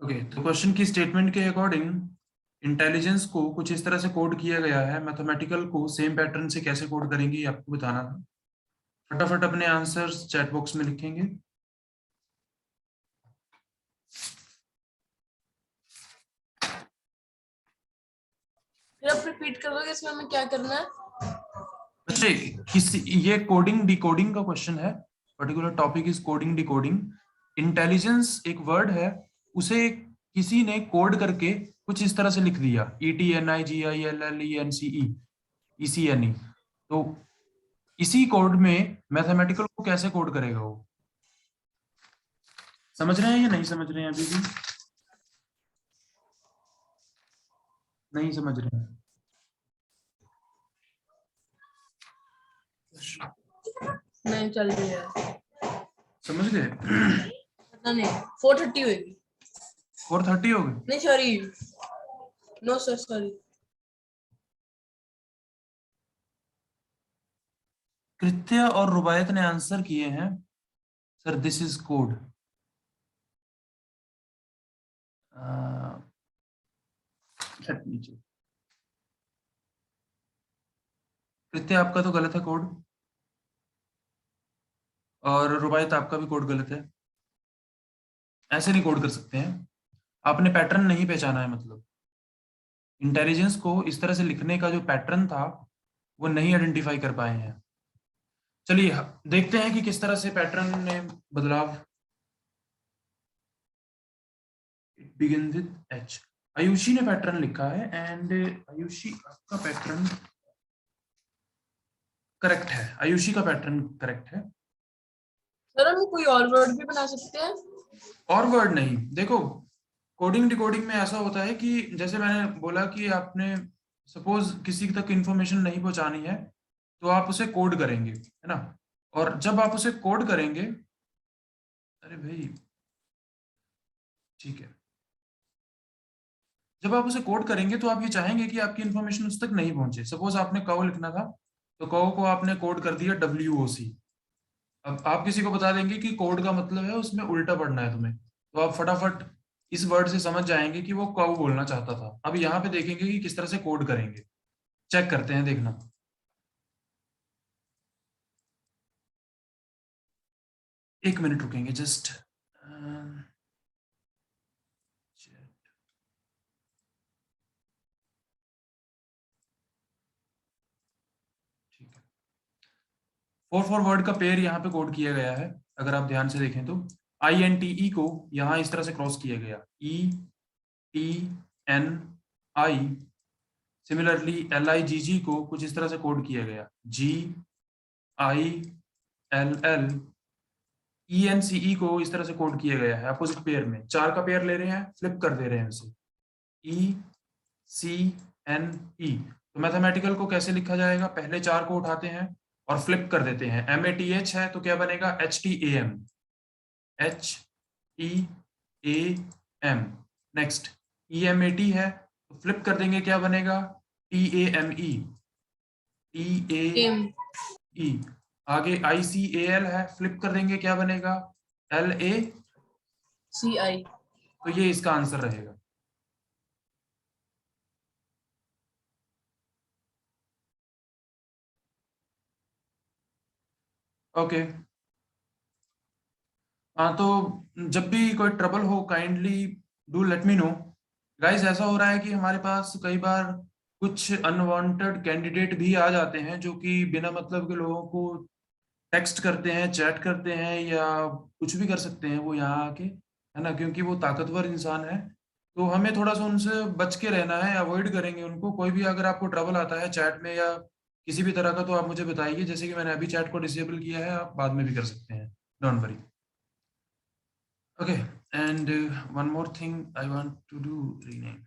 Okay, तो question की statement के अकॉर्डिंग इंटेलिजेंस को कुछ इस तरह से कोड किया गया है, मैथमेटिकल को सेम पैटर्न से कैसे कोड करेंगे ये आपको बताना था। फटाफट अपने आंसर्स चैट बॉक्स में लिखेंगे। फिर आप रिपीट कर दोगे इसमें हमें क्या करना है? अच्छा, किसी ये कोडिंग डिकोडिंग का क्वेश्चन है। Particular topic is coding decoding. Intelligence एक वर्ड है, उसे किसी ने कोड करके कुछ इस तरह से लिख दिया, ETNIGILLENCE तो इसी कोड में मैथमेटिकल को कैसे कोड करेगा वो? समझ रहे हैं या नहीं समझ रहे हैं? अभी भी नहीं समझ रहे हैं? नहीं चल रही है। समझ गए? पता नहीं 4:30 होगी। 4:30 हो गए? नहीं सॉरी, नो सर सॉरी। कृत्य और रुबायत ने आंसर किए हैं सर दिस इज कोड। नीचे कृत्य आपका तो गलत है कोड, और रुबायत आपका भी कोड गलत है। ऐसे नहीं कोड कर सकते हैं, आपने पैटर्न नहीं पहचाना है। मतलब इंटेलिजेंस को इस तरह से लिखने का जो पैटर्न था वो नहीं आइडेंटिफाई कर पाए हैं। चलिए देखते हैं कि किस तरह से पैटर्न में बदलाव। It begin with H. Ayushi ने पैटर्न लिखा है एंड आयुषी आपका पैटर्न करेक्ट है। आयुषी का पैटर्न करेक्ट है। सर हम कोई और वर्ड भी बना सकते हैं? और वर्ड नहीं, देखो कोडिंग डिकोडिंग में ऐसा होता है कि जैसे मैंने बोला कि आपने सपोज किसी तक इंफॉर्मेशन नहीं पहुंचानी है तो आप उसे कोड करेंगे, है ना? और जब आप उसे कोड करेंगे, अरे भाई ठीक है, जब आप उसे कोड करेंगे तो आप ये चाहेंगे कि आपकी इंफॉर्मेशन उस तक नहीं पहुंचे। सपोज आपने कौ लिखना था तो कौ को आपने कोड कर दिया WOC। अब आप किसी को बता देंगे कि कोड का मतलब है उसमें उल्टा पढ़ना है तुम्हें, तो आप फटाफट इस वर्ड से समझ जाएंगे कि वो कौ बोलना चाहता था। अब यहाँ पे देखेंगे कि किस तरह से कोड करेंगे। चेक करते हैं, देखना। एक मिनट रुकेंगे जस्ट। ठीक है, 4 वर्ड का पेयर यहाँ पे कोड किया गया है। अगर आप ध्यान से देखें तो INTE को यहाँ इस तरह से क्रॉस किया गया, ETNI। सिमिलरली LIGG को कुछ इस तरह से कोड किया गया, GILL। को इस तरह से कोड किया गया है अपोजिट पेयर में। 4 का पेयर ले रहे हैं, फ्लिप कर दे रहे हैं उसे, ECNE। तो मैथमेटिकल को कैसे लिखा जाएगा? पहले 4 को उठाते हैं और फ्लिप कर देते हैं। MATH है तो क्या बनेगा? HTAM। HEAM। नेक्स्ट EMAT है तो फ्लिप कर देंगे, क्या बनेगा? TAME। M TAE। आगे ICAL है, फ्लिप कर देंगे, क्या बनेगा? LA। CI। तो ये इसका आंसर रहेगा। ओके, हाँ तो जब भी कोई ट्रबल हो kindly do let me know. Guys, ऐसा हो रहा है कि हमारे पास कई बार कुछ अनवांटेड कैंडिडेट भी आ जाते हैं जो कि बिना मतलब के लोगों को टेक्स्ट करते हैं, चैट करते हैं, या कुछ भी कर सकते हैं वो यहाँ आके, है ना? क्योंकि वो ताकतवर इंसान है, तो हमें थोड़ा सा उनसे बच के रहना है, अवॉइड करेंगे उनको। कोई भी अगर आपको ट्रबल आता है चैट में या किसी भी तरह का, तो आप मुझे बताइए। जैसे कि मैंने अभी चैट को डिसेबल किया है, आप बाद में भी कर सकते हैं, don't worry. Okay, and one more thing I want to do, rename.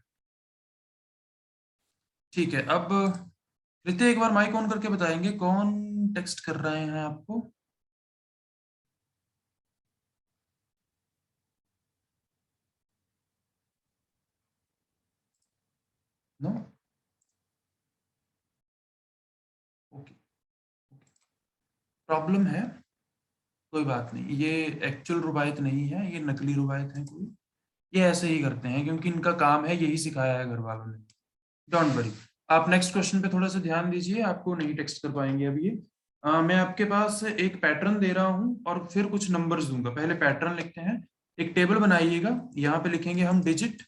ठीक है, अब रित्य एक बार माइक ऑन करके बताएंगे कौन टेक्स्ट कर रहे हैं आपको। नो? ओके, प्रॉब्लम है, कोई बात नहीं। ये एक्चुअल रुबायत नहीं है, ये नकली रुबायत है कोई। ये ऐसे ही करते हैं क्योंकि इनका काम है, यही सिखाया है घर वालों ने। Don't worry. आप नेक्स्ट क्वेश्चन पे थोड़ा सा ध्यान दीजिए, आपको नहीं टेक्स्ट कर पाएंगे अभी ये। मैं आपके पास एक पैटर्न दे रहा हूँ और फिर कुछ नंबर्स दूंगा। पहले पैटर्न लिखते हैं। एक टेबल बनाइएगा, यहाँ पे लिखेंगे हम डिजिट।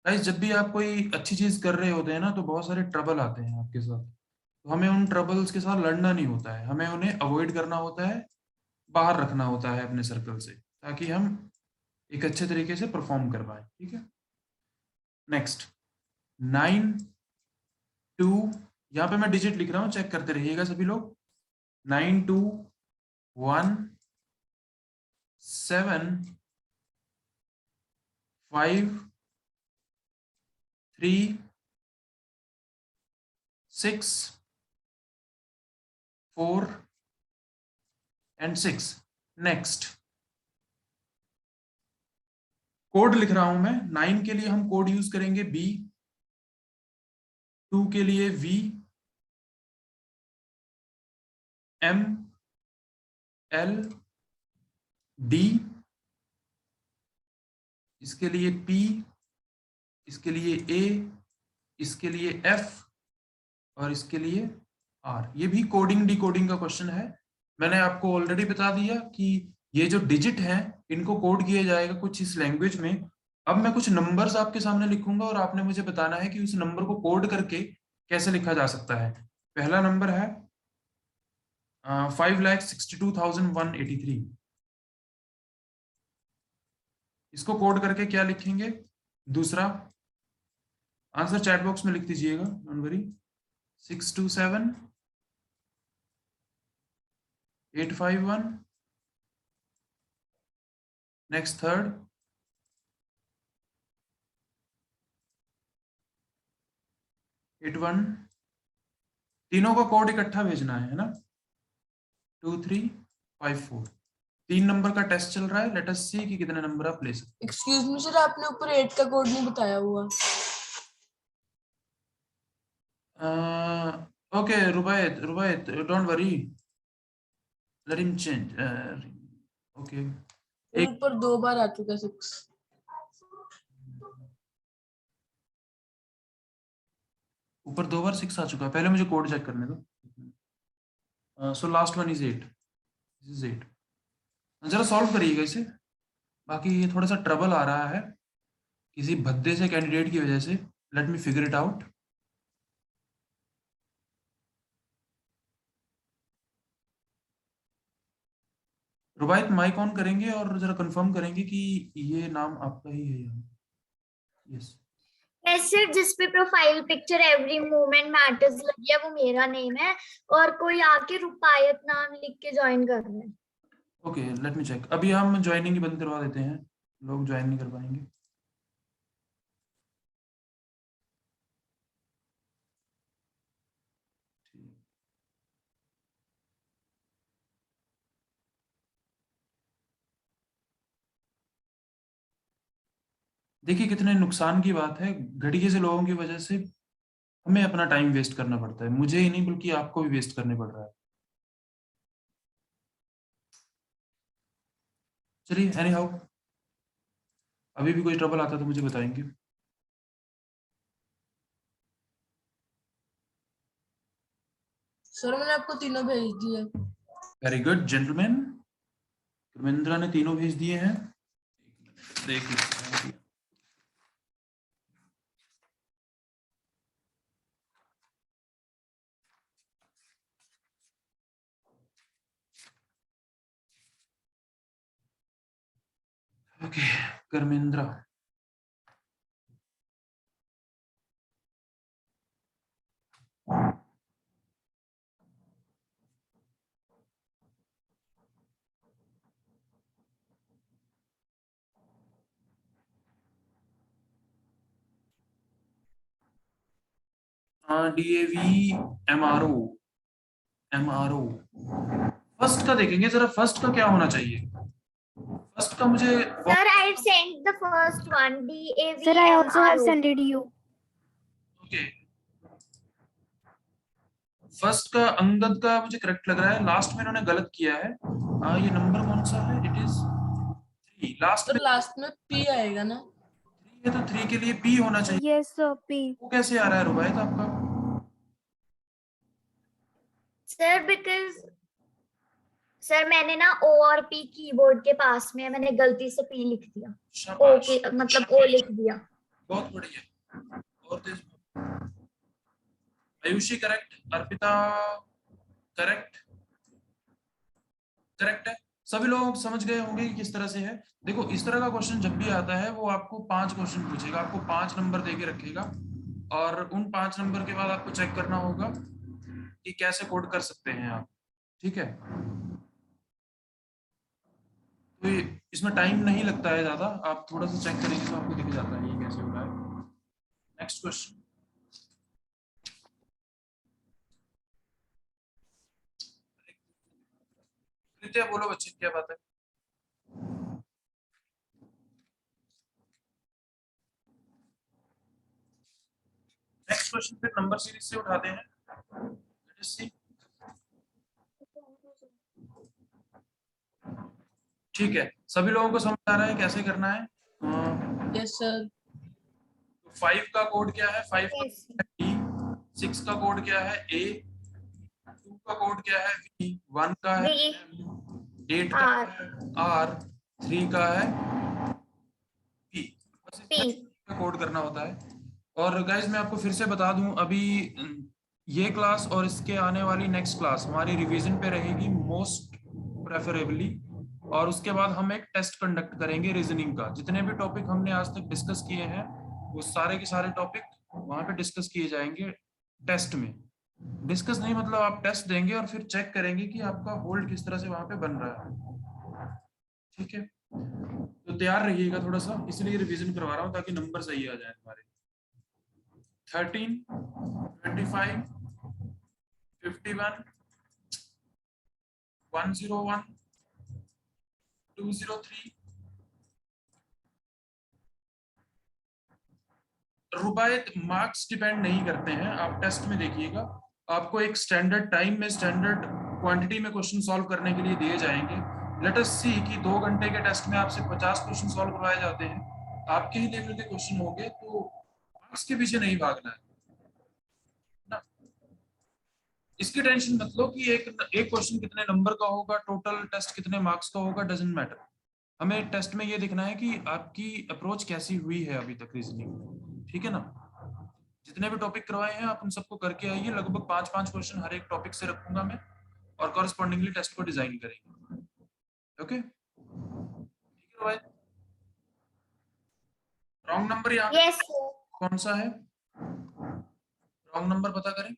गाइस जब भी आप कोई अच्छी चीज कर रहे होते हैं ना, तो बहुत सारे ट्रबल आते हैं आपके साथ। तो हमें उन ट्रबल्स के साथ लड़ना नहीं होता है, हमें उन्हें अवॉइड करना होता है, बाहर रखना होता है अपने सर्कल से, ताकि हम एक अच्छे तरीके से परफॉर्म कर पाए। ठीक है, नेक्स्ट 9 2, यहाँ पे मैं डिजिट लिख रहा हूँ, चेक करते रहिएगा सभी लोग। 9 2 1 7 5 3 6 4 एंड 6। नेक्स्ट कोड लिख रहा हूं मैं। 9 के लिए हम कोड यूज करेंगे B, 2 के लिए V, M L D, इसके लिए P, इसके लिए A, इसके लिए F और इसके लिए R। ये भी कोडिंग डिकोडिंग का क्वेश्चन है। मैंने आपको ऑलरेडी बता दिया कि ये जो डिजिट हैं इनको कोड किया जाएगा कुछ इस लैंग्वेज में। अब मैं कुछ नंबर्स आपके सामने लिखूंगा और आपने मुझे बताना है कि उस नंबर को कोड करके कैसे लिखा जा सकता है। पहला नंबर है 5,62,183। इसको कोड करके क्या लिखेंगे? दूसरा आंसर चैट बॉक्स में लिख दीजिएगा, डोंट वरी। 627,851। Next third 81। तीनों का कोड इकट्ठा भेजना है ना? 2354। 3 नंबर का टेस्ट चल रहा है, लेट अस सी कि कितने नंबर आप ले सकते एक्सक्यूज मी सर, आपने ऊपर 8 का कोड नहीं बताया हुआ। हैं। Okay Rubait, Rubait don't worry, let him change. Okay एक ऊपर 2 बार आ चुका 6। ऊपर 2 बार 6 आ चुका है, पहले मुझे कोड चेक करने दो। So last one is 8, this is 8। जरा सॉल्व करिएगा इसे। बाकी ये थोड़ा सा ट्रबल आ रहा है किसी भद्दे से कैंडिडेट की वजह से। Let me figure it out. Rubayat mic on करेंगे और जरा कंफर्म करेंगे कि ये नाम आपका ही है। यस सर, जिस पे profile picture every moment matters लगी है वो मेरा नेम है, और कोई आके रुपायत नाम लिख के ज्वाइन कर रहा है। Okay, let me check. अभी हम ज्वाइनिंग ही बंद करवा देते हैं, लोग ज्वाइन नहीं कर पाएंगे। देखिए कितने नुकसान की बात है, घड़ी जैसे लोगों की वजह से हमें अपना टाइम वेस्ट करना पड़ता है। मुझे ही नहीं बल्कि आपको भी वेस्ट करने पड़ रहा है। चलिए एनी हाउ, अभी भी कोई ट्रबल आता तो मुझे बताएंगे। सर मैंने आपको तीनों भेज दिए। वेरी गुड जेंटलमैन, धर्मेंद्र ने तीनों भेज दिए हैं। देख लीजिए। Okay Dharmendra, DAV MRO, MRO first का देखेंगे जरा। फर्स्ट का क्या होना चाहिए? फर्स्ट का मुझे Sir, I sent the first one. DAV. Sir, I also have sent it you. Okay, first का अंगद का मुझे करेक्ट लग रहा है, लास्ट में इन्होंने गलत किया है। ये नंबर कौन सा है? It is 3। लास्ट तो में लास्ट में P आएगा ना? 3 है तो 3 के लिए P होना चाहिए। Yes sir, P. वो कैसे आ रहा है रुबायत आपका? सर बिकॉज सर मैंने ना O और P कीबोर्ड के पास में है, मैंने गलती से P लिख दिया, O शाबाश, के मतलब O लिख दिया। बहुत बढ़िया। और तेज। Ayushi correct, Arpita correct, correct है। सभी लोग समझ गए होंगे कि किस तरह से है। देखो इस तरह का क्वेश्चन जब भी आता है वो आपको 5 क्वेश्चन पूछेगा, आपको 5 नंबर देके रखेगा और उन 5 नंबर के बाद आपको चेक करना होगा कि कैसे कोड कर सकते हैं आप। ठीक है, तो इसमें टाइम नहीं लगता है ज्यादा, आप थोड़ा सा चेक करेंगे तो आपको दिख जाता है ये कैसे हो रहा है। Next question. कृत्या बोलो बच्चे क्या बात है? नेक्स्ट क्वेश्चन फिर नंबर सीरीज से उठाते हैं। लेट अस सी। ठीक है, सभी लोगों को समझ आ रहा है कैसे करना है? Yes sir. 5 का कोड क्या है? 5 का Yes. E, 6 का कोड क्या है? A, 2 का कोड क्या है? V, 1 का है V, M, 8 का R, है R, 3 का है P। बस P. इतना कोड करना होता है। और गाइज मैं आपको फिर से बता दूं, अभी ये क्लास और इसके आने वाली नेक्स्ट क्लास हमारी रिवीजन पे रहेगी मोस्ट प्रेफरेबली, और उसके बाद हम एक टेस्ट कंडक्ट करेंगे रीजनिंग का। जितने भी टॉपिक हमने आज तक डिस्कस किए हैं वो सारे के सारे टॉपिक वहां पे डिस्कस किए जाएंगे टेस्ट में। डिस्कस नहीं मतलब आप टेस्ट देंगे और फिर चेक करेंगे कि आपका होल्ड किस तरह से वहां पे बन रहा है। ठीक है, तो तैयार रहिएगा थोड़ा सा, इसलिए रिवीजन करवा रहा हूँ ताकि नंबर सही आ जाए तुम्हारे। 13, 25, 51, 101, 203। रुबायत मार्क्स डिपेंड नहीं करते हैं, आप टेस्ट में देखिएगा आपको एक स्टैंडर्ड टाइम में स्टैंडर्ड क्वांटिटी में क्वेश्चन सॉल्व करने के लिए दिए जाएंगे। लेट अस सी कि 2 घंटे के टेस्ट में आपसे 50 क्वेश्चन सॉल्व करवाए जाते हैं, आपके ही लेवल के क्वेश्चन होंगे, तो मार्क्स के पीछे नहीं भागना है ना। इसकी टेंशन मत लो कि एक क्वेश्चन कितने नंबर का होगा, टोटल टेस्ट कितने मार्क्स का होगा, डजंट मैटर। हमें टेस्ट में ये देखना है कि आपकी अप्रोच कैसी हुई है अभी तक रीजनिंग में। ठीक है ना, जितने भी टॉपिक करवाए हैं आप उन सबको करके आइए। लगभग 5-5 क्वेश्चन हर एक टॉपिक से रखूंगा मैं और कॉरेस्पॉन्डिंगली टेस्ट को डिजाइन करेंगे। ओके, ठीक है भाई। रॉन्ग नंबर यहाँ Yes, sir. कौन सा है? रॉन्ग नंबर पता करें।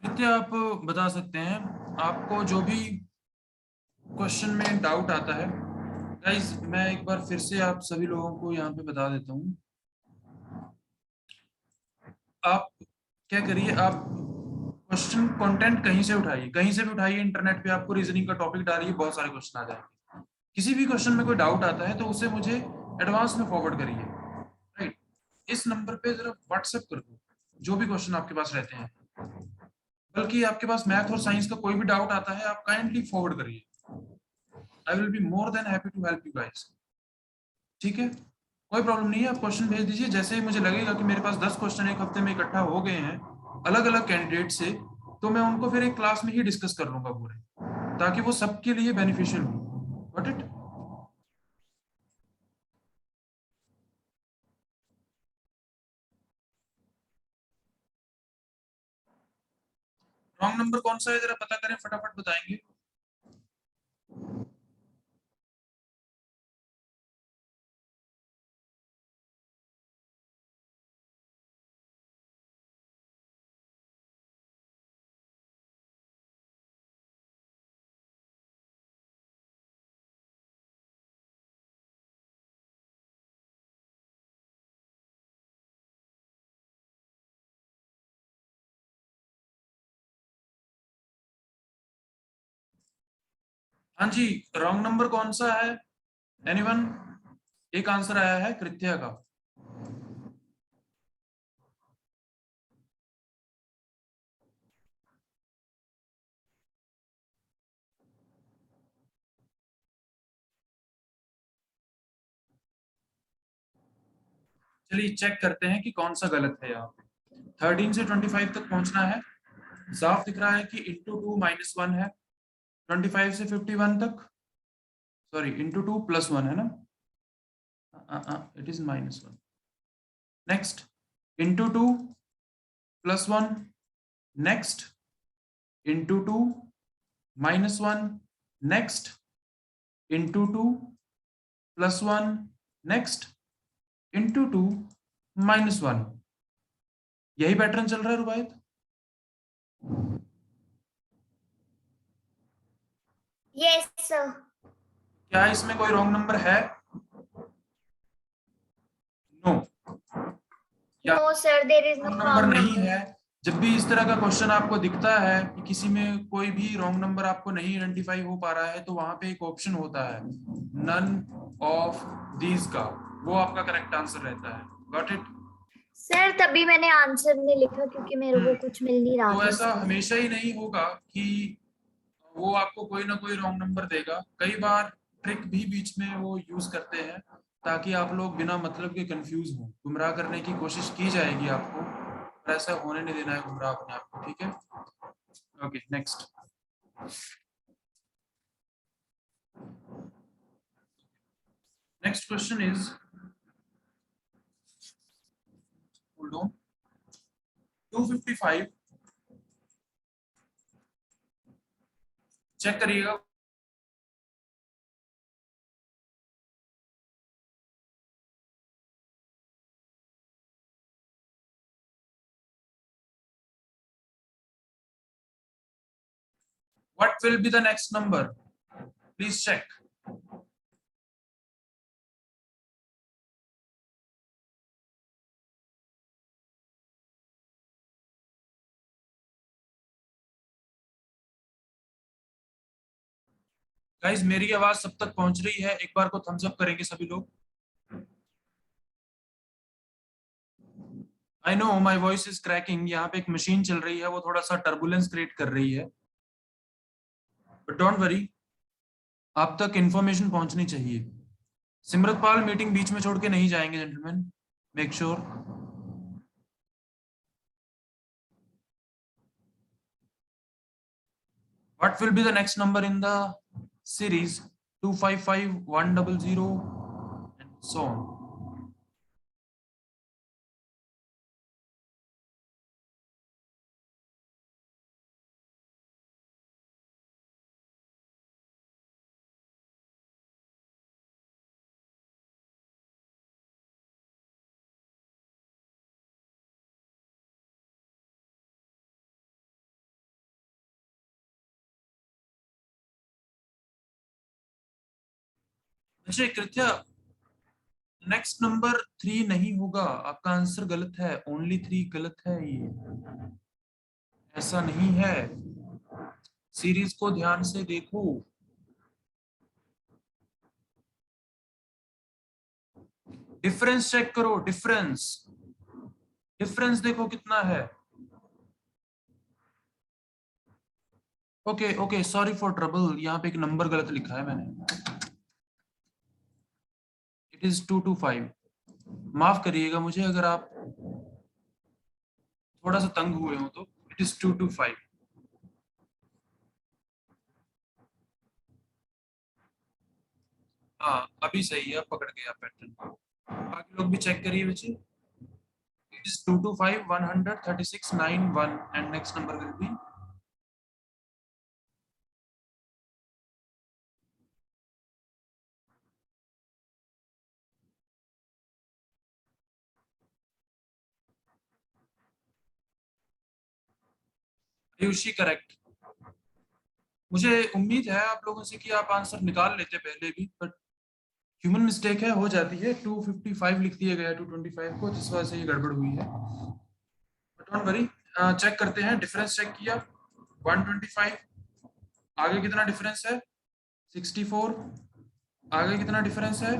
कृत्या आप बता सकते हैं आपको जो भी क्वेश्चन में डाउट आता है। गाइस मैं एक बार फिर से आप सभी लोगों को यहाँ पे बता देता हूँ, आप क्या करिए, आप क्वेश्चन कंटेंट कहीं से उठाइए, कहीं से भी उठाइए, इंटरनेट पे आपको रीजनिंग का टॉपिक डालिए, बहुत सारे क्वेश्चन आ जाएंगे। किसी भी क्वेश्चन में कोई डाउट आता है तो उसे मुझे एडवांस में फॉरवर्ड करिए, राइट। इस नंबर पे जरा व्हाट्सएप कर दो जो भी क्वेश्चन आपके पास रहते हैं, बल्कि आपके पास मैथ और साइंस का कोई भी डाउट आता है आप काइंडली फॉरवर्ड करिए। I will be more than happy to help you guys. ठीक है, कोई प्रॉब्लम नहीं है, आप क्वेश्चन भेज दीजिए। जैसे ही मुझे लगेगा कि मेरे पास 10 क्वेश्चन एक हफ्ते में इकट्ठा हो गए हैं अलग अलग कैंडिडेट से, तो मैं उनको फिर एक क्लास में ही डिस्कस कर लूंगा पूरे, ताकि वो सबके लिए बेनिफिशियल हो। Got it? रॉन्ग नंबर कौन सा है जरा पता करें, फटाफट बताएंगे। हाँ जी, रॉन्ग नंबर कौन सा है? एनीवन? एक आंसर आया है कृत्या का। चलिए चेक करते हैं कि कौन सा गलत है। यहाँ पे 13 से 25 तक पहुंचना है। साफ दिख रहा है कि इंटू 2 -1 है। 25 से 51 तक, सॉरी इंटू 2 +1 है ना, it is -1। Next into 2 +1, next into 2 -1, next into 2 +1, next into 2 -1। यही पैटर्न चल रहा है रुबायत? Yes sir. क्या इसमें कोई रॉन्ग नंबर है? No, no sir, there is no wrong number wrong नहीं नंबर। है। जब भी इस तरह का क्वेश्चन आपको दिखता है कि किसी में कोई भी रॉन्ग नंबर आपको नहीं आइडेंटिफाई हो पा रहा है, तो वहां पे एक ऑप्शन होता है नन ऑफ दीज का, वो आपका करेक्ट आंसर रहता है। Got it? सर तभी मैंने आंसर नहीं लिखा क्योंकि मेरे को कुछ मिल नहीं रहा तो था ऐसा इसमें। हमेशा ही नहीं होगा कि वो आपको कोई ना कोई रॉन्ग नंबर देगा। कई बार ट्रिक भी बीच में वो यूज करते हैं ताकि आप लोग बिना मतलब के कंफ्यूज हो। गुमराह करने की कोशिश की जाएगी आपको, पर ऐसा होने नहीं देना है गुमराह अपने आप को, ठीक है? Okay next. Next question is, hold on, 255 check करिएगा। What will be the next number? Please check. Guys मेरी आवाज सब तक पहुंच रही है? एक बार को थम्स अप करेंगे सभी लोग। I know my voice is cracking, यहाँ पे एक मशीन चल रही है, वो थोड़ा सा टर्बुलेंस क्रिएट कर रही है, बट डोंट वरी, आप तक इंफॉर्मेशन पहुंचनी चाहिए। सिमरतपाल मीटिंग बीच में छोड़ के नहीं जाएंगे gentleman, make sure. What will be the next number in the series 255 100 and so on? अच्छा कृत्या, नेक्स्ट नंबर 3 नहीं होगा, आपका आंसर गलत है, ओनली 3 गलत है। ये ऐसा नहीं है, सीरीज को ध्यान से देखो। डिफरेंस चेक करो, डिफरेंस, डिफरेंस देखो कितना है। Okay okay, sorry for trouble, यहाँ पे एक नंबर गलत लिखा है मैंने, इट इज 225। माफ करिएगा मुझे अगर आप थोड़ा सा तंग हुए हो तो, इट इज 225। हाँ अभी सही है, पकड़ गया पैटर्न। बाकी लोग भी चेक करिए बच्चे। It is 225 136 91 and next number will be Ayushi correct. मुझे उम्मीद है आप लोगों से कि आप आंसर निकाल लेते पहले भी, बट ह्यूमन मिस्टेक है, हो जाती है। 255 लिख दिया गया 225 को, जिस वजह से ये गड़बड़ हुई है। बट डोंट वरी, चेक करते हैं। डिफरेंस चेक किया 125, आगे कितना डिफरेंस है 64, आगे कितना डिफरेंस है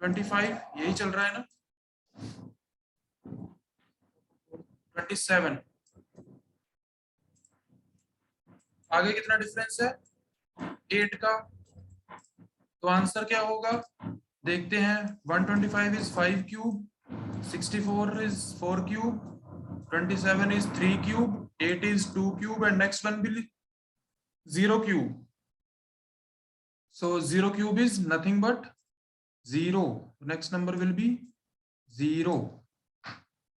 25, यही चल रहा है ना 27, आगे कितना डिफरेंस है 8 का। तो आंसर क्या होगा देखते हैं। 125 is 5 cube, 64 is 4 cube, 27 is 3 cube, 8 is 2 cube, and next one will 0 cube. So 0 cube is nothing but 0. Next number will be 0.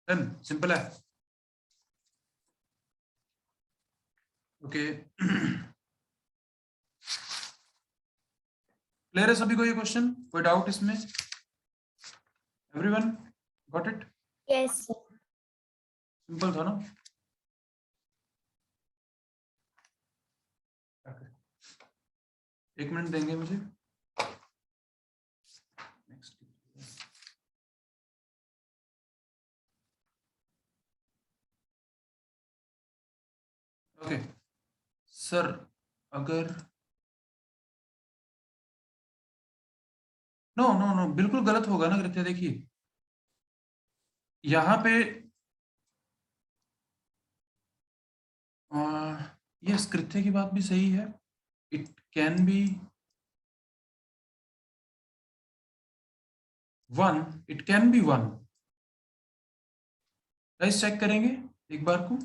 Then simple है। Okay. क्लियर है सभी को ये क्वेश्चन? कोई डाउट इसमें? Everyone got it? Yes sir. Simple था ना? एक मिनट देंगे मुझे। नेक्स्ट ओके सर, अगर नो नो नो बिल्कुल गलत होगा ना कृत्य। देखिए यहाँ पे ये कृत्य की बात भी सही है। It can be 1, it can be 1। Guys check करेंगे एक बार को,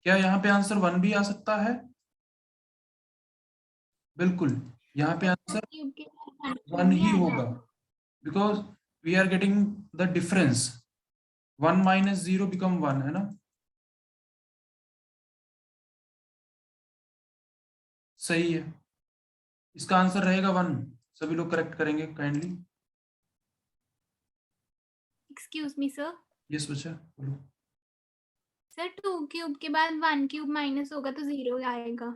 क्या यहाँ पे आंसर 1 भी आ सकता है? बिल्कुल यहाँ पे आंसर 1 ही होगा, because we are getting the difference. 1 minus 0 become 1 है ना? सही है, इसका आंसर रहेगा 1। सभी लोग करेक्ट करेंगे kindly. Excuse me sir. Yes बच्चा बोलो। सर 2 क्यूब के बाद 1 क्यूब माइनस होगा तो 0 आएगा।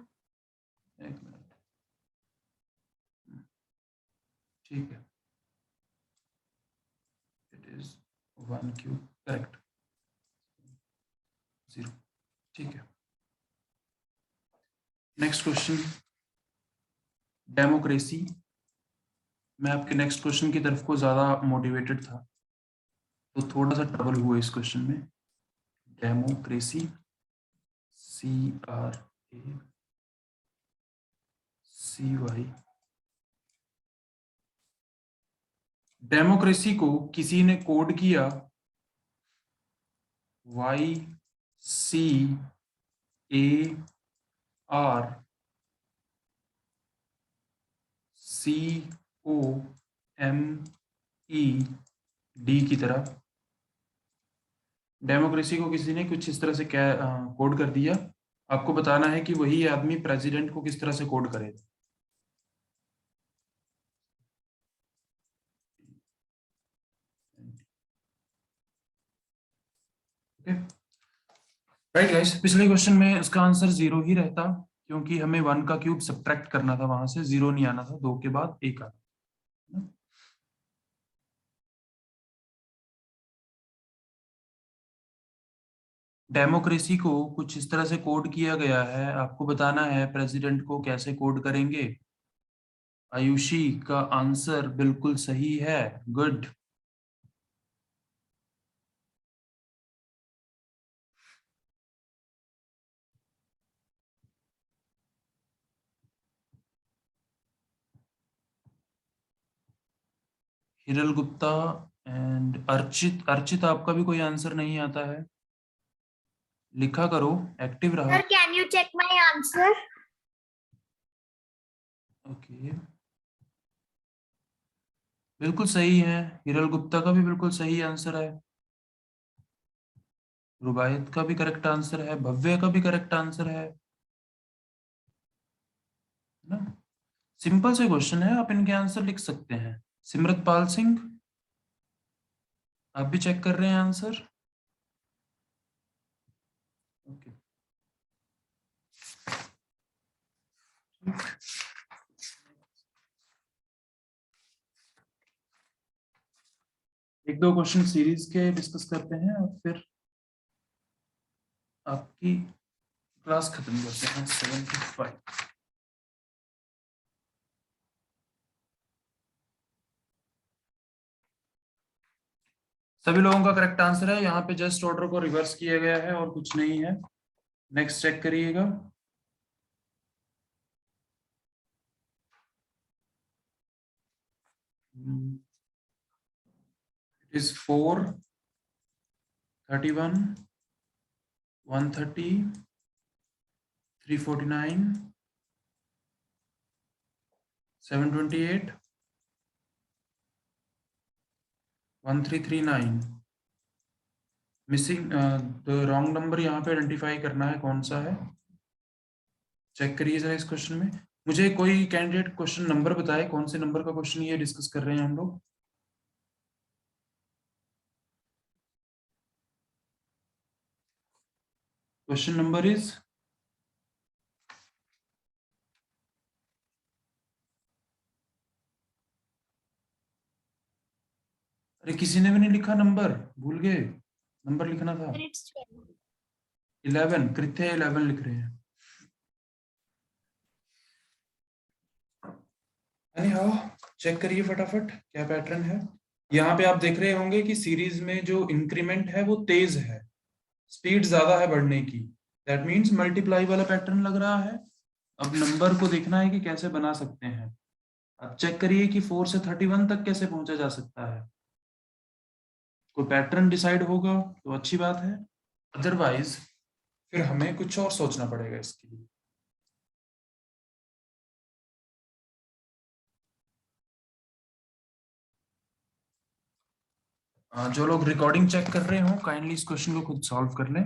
एक मिनट, ठीक है, इट इज 1 क्यूब करेक्ट, 0। ठीक है, नेक्स्ट क्वेश्चन डेमोक्रेसी। मैं आपके नेक्स्ट क्वेश्चन की तरफ को ज्यादा मोटिवेटेड था, तो थोड़ा सा ट्रबल हुआ इस क्वेश्चन में। Democracy, CRACY। डेमोक्रेसी को किसी ने कोड किया YCARCOMED की तरह। डेमोक्रेसी को किसी ने कुछ इस तरह से क्या कोड कर दिया। आपको बताना है कि वही आदमी प्रेसिडेंट को किस तरह से कोड करेगा। राइट गाइस, पिछले क्वेश्चन में उसका आंसर 0 ही रहता, क्योंकि हमें 1 का क्यूब सब्ट्रैक्ट करना था, वहां से 0 नहीं आना था, 2 के बाद 1 आना। डेमोक्रेसी को कुछ इस तरह से कोड किया गया है, आपको बताना है प्रेसिडेंट को कैसे कोड करेंगे। आयुषी का आंसर बिल्कुल सही है, गुड। हिरल गुप्ता एंड अर्चित। अर्चित आपका भी कोई आंसर नहीं आता है, लिखा करो, एक्टिव रहो। Sir can you check my answer? Okay, बिल्कुल सही है, हिरल गुप्ता का भी बिल्कुल सही आंसर है, रुबायत का भी करेक्ट आंसर है, भव्य का भी करेक्ट आंसर है ना। सिंपल से क्वेश्चन है, आप इनके आंसर लिख सकते हैं। सिमरत पाल सिंह, आप भी चेक कर रहे हैं आंसर? ओके, एक दो क्वेश्चन सीरीज के डिस्कस करते हैं और फिर आपकी क्लास खत्म करते हैं 7 to 5। सभी लोगों का करेक्ट आंसर है। यहाँ पे जस्ट ऑर्डर को रिवर्स किया गया है और कुछ नहीं है। नेक्स्ट चेक करिएगा। It is 4, 31, 130, 349, 728, 1339। Missing wrong number यहाँ पे आइडेंटिफाई करना है कौन सा है। चेक करिए जरा इस क्वेश्चन में। मुझे कोई कैंडिडेट क्वेश्चन नंबर बताए, कौन से नंबर का क्वेश्चन ये डिस्कस कर रहे हैं हम लोग। क्वेश्चन नंबर इज अरे किसी ने भी नहीं लिखा नंबर, भूल गए नंबर लिखना था। Sir, it's 12. 11, कृत्य 11 लिख रहे हैं। anyhow चेक करिए फटाफट क्या पैटर्न है। यहाँ पे आप देख रहे होंगे कि सीरीज में जो इंक्रीमेंट है वो तेज है, स्पीड ज्यादा है बढ़ने की। दैट मीन्स मल्टीप्लाई वाला पैटर्न लग रहा है। अब नंबर को देखना है कि कैसे बना सकते हैं। अब चेक करिए कि 4 से 31 तक कैसे पहुंचा जा सकता है। कोई पैटर्न डिसाइड होगा तो अच्छी बात है, अदरवाइज फिर हमें कुछ और सोचना पड़ेगा इसके लिए। जो लोग रिकॉर्डिंग चेक कर रहे हो काइंडली इस क्वेश्चन को खुद सॉल्व कर लें।